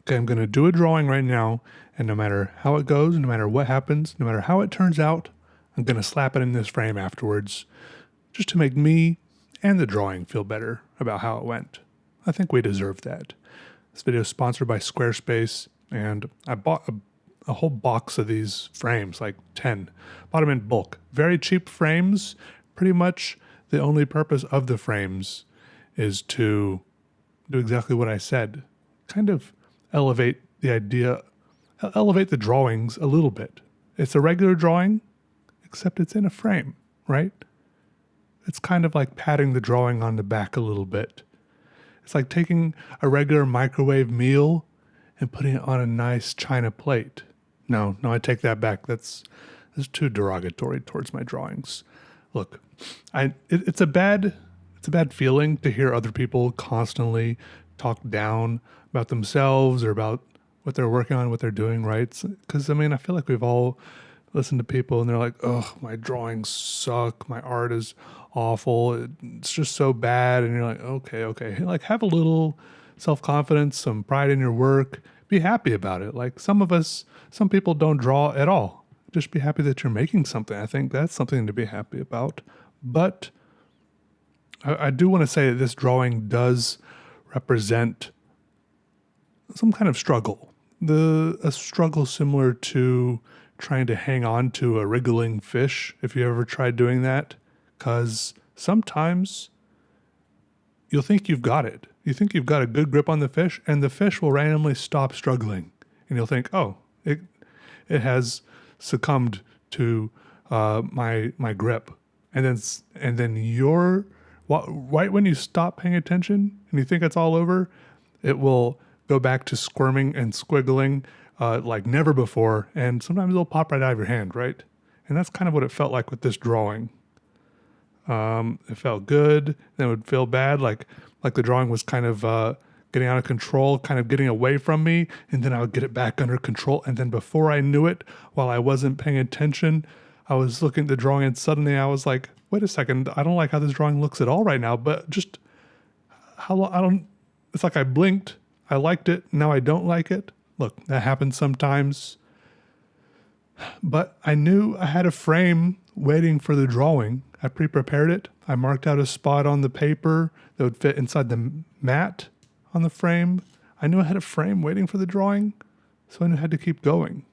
Okay, I'm going to do a drawing right now, and no matter how it goes, no matter what happens, no matter how it turns out, I'm going to slap it in this frame afterwards, just to make me and the drawing feel better about how it went. I think we deserve that. This video is sponsored by Squarespace, and I bought a whole box of these frames, like 10. Bought them in bulk. Very cheap frames. Pretty much the only purpose of the frames is to do exactly what I said. Kind of elevate the drawings a little bit. It's a regular drawing, except it's in a frame, right? It's kind of like patting the drawing on the back a little bit. It's like taking a regular microwave meal and putting it on a nice china plate. No, I take that back. That's too derogatory towards my drawings. Look, it's a bad feeling to hear other people constantly talk down about themselves or about what they're working on, what they're doing, right? Because, I feel like we've all listened to people and they're like, oh, my drawings suck. My art is awful. It's just so bad. And you're like, okay. Like, have a little self-confidence, some pride in your work. Be happy about it. Like, some people don't draw at all. Just be happy that you're making something. I think that's something to be happy about. But I do want to say that this drawing does represent some kind of struggle. A struggle similar to trying to hang on to a wriggling fish, if you ever tried doing that. Because sometimes you'll think you've got it. You think you've got a good grip on the fish, and the fish will randomly stop struggling. And you'll think, oh, it has succumbed to my grip. And then right when you stop paying attention and you think it's all over, it will go back to squirming and squiggling like never before. And sometimes it'll pop right out of your hand, right? And that's kind of what it felt like with this drawing. It felt good, then it would feel bad, like the drawing was kind of getting out of control, kind of getting away from me, and then I would get it back under control. And then before I knew it, while I wasn't paying attention, I was looking at the drawing and suddenly I was like, wait a second, I don't like how this drawing looks at all right now, but just it's like I blinked, I liked it, now I don't like it. Look, that happens sometimes. But I knew I had a frame waiting for the drawing. I pre-prepared it. I marked out a spot on the paper that would fit inside the mat on the frame. I knew I had a frame waiting for the drawing, so I knew I had to keep going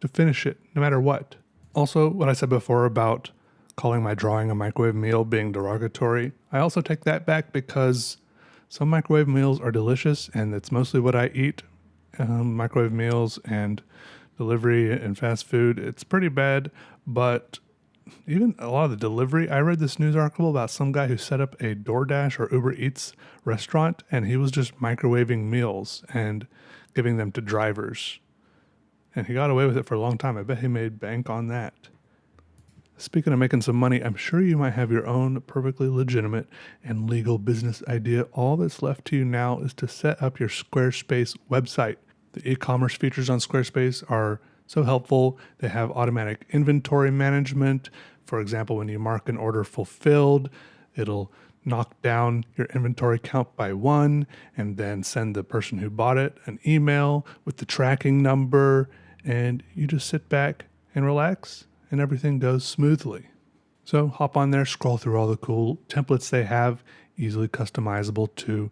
to finish it, no matter what. Also, what I said before about calling my drawing a microwave meal being derogatory, I also take that back because some microwave meals are delicious, and it's mostly what I eat. Microwave meals and delivery and fast food, it's pretty bad, but even a lot of the delivery, I read this news article about some guy who set up a DoorDash or Uber Eats restaurant, and he was just microwaving meals and giving them to drivers. And he got away with it for a long time. I bet he made bank on that. Speaking of making some money, I'm sure you might have your own perfectly legitimate and legal business idea. All that's left to you now is to set up your Squarespace website. The e-commerce features on Squarespace are so helpful. They have automatic inventory management. For example, when you mark an order fulfilled, it'll knock down your inventory count by 1 and then send the person who bought it an email with the tracking number, and you just sit back and relax and everything goes smoothly. So hop on there, scroll through all the cool templates they have, easily customizable to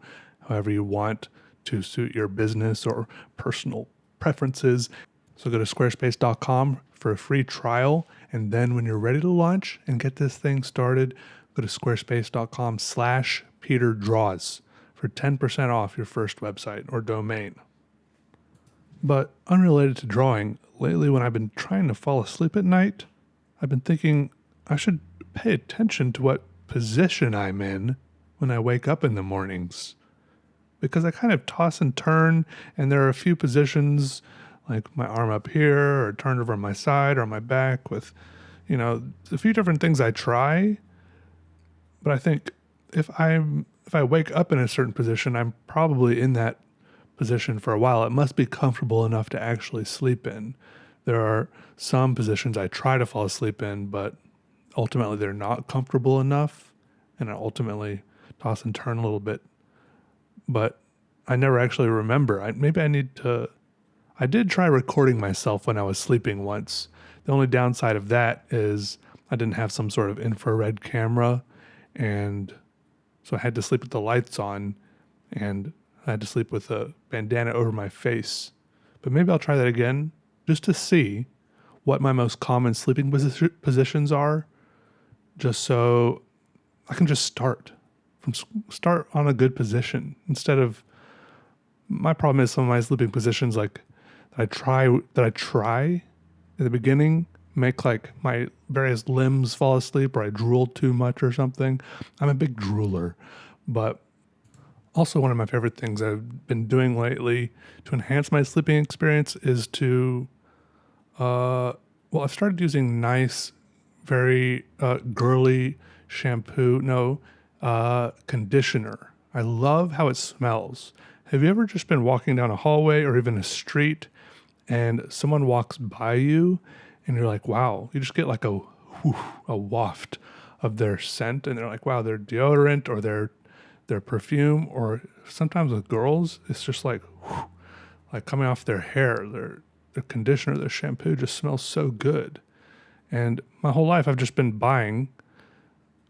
however you want to suit your business or personal preferences. So go to squarespace.com for a free trial. And then when you're ready to launch and get this thing started, go to squarespace.com/PeterDraws for 10% off your first website or domain. But unrelated to drawing, lately when I've been trying to fall asleep at night, I've been thinking I should pay attention to what position I'm in when I wake up in the mornings. Because I kind of toss and turn, and there are a few positions like my arm up here or turned over on my side or on my back with, a few different things I try. But I think if I wake up in a certain position, I'm probably in that position for a while. It must be comfortable enough to actually sleep in. There are some positions I try to fall asleep in, but ultimately they're not comfortable enough, and I ultimately toss and turn a little bit. But I never actually remember. Maybe I need to. I did try recording myself when I was sleeping once. The only downside of that is I didn't have some sort of infrared camera, and so I had to sleep with the lights on, and I had to sleep with a bandana over my face. But maybe I'll try that again just to see what my most common sleeping positions are, just so I can just start on a good position instead of. My problem is some of my sleeping positions, like that I try at the beginning, make like my various limbs fall asleep, or I drool too much or something. I'm a big drooler, but also one of my favorite things I've been doing lately to enhance my sleeping experience is to, I've started using nice, very girly shampoo, conditioner. I love how it smells. Have you ever just been walking down a hallway or even a street and someone walks by you and you're like, wow, you just get like a waft of their scent, and they're like, wow, their deodorant or their perfume, or sometimes with girls, it's just like, like coming off their hair, their conditioner, their shampoo just smells so good. And my whole life I've just been buying.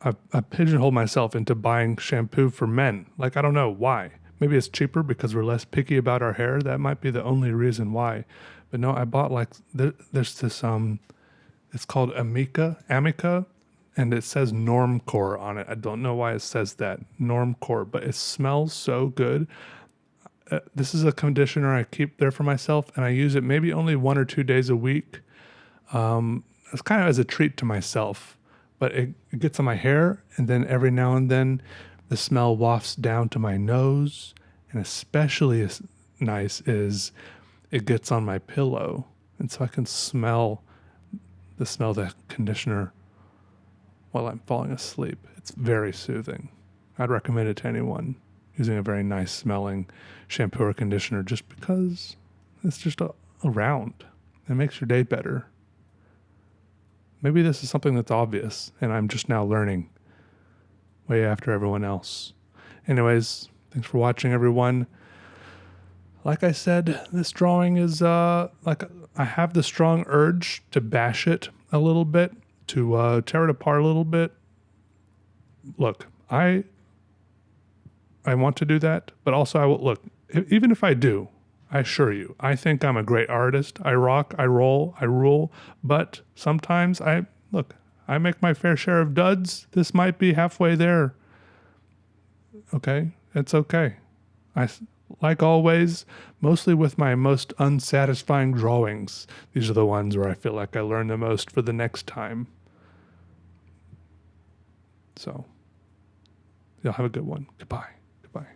I pigeonhole myself into buying shampoo for men. Like, I don't know why. Maybe it's cheaper because we're less picky about our hair. That might be the only reason why. But no, I bought like, there's this, it's called Amica, and it says Normcore on it. I don't know why it says that, Normcore, but it smells so good. This is a conditioner I keep there for myself, and I use it maybe only 1 or 2 days a week. It's kind of as a treat to myself, but it gets on my hair, and then every now and then the smell wafts down to my nose, and especially nice is it gets on my pillow, and so I can smell the conditioner while I'm falling asleep. It's very soothing. I'd recommend it to anyone using a very nice smelling shampoo or conditioner, just because it's just around. It makes your day better. Maybe this is something that's obvious and I'm just now learning way after everyone else. Anyways, thanks for watching, everyone. Like I said, this drawing is like I have the strong urge to bash it a little bit, to tear it apart a little bit. Look, I want to do that, but also I will look, even if I do, I assure you, I think I'm a great artist. I rock, I roll, I rule, but sometimes I make my fair share of duds. This might be halfway there. Okay, it's okay. Like always, mostly with my most unsatisfying drawings, these are the ones where I feel like I learn the most for the next time. So, y'all have a good one. Goodbye. Goodbye.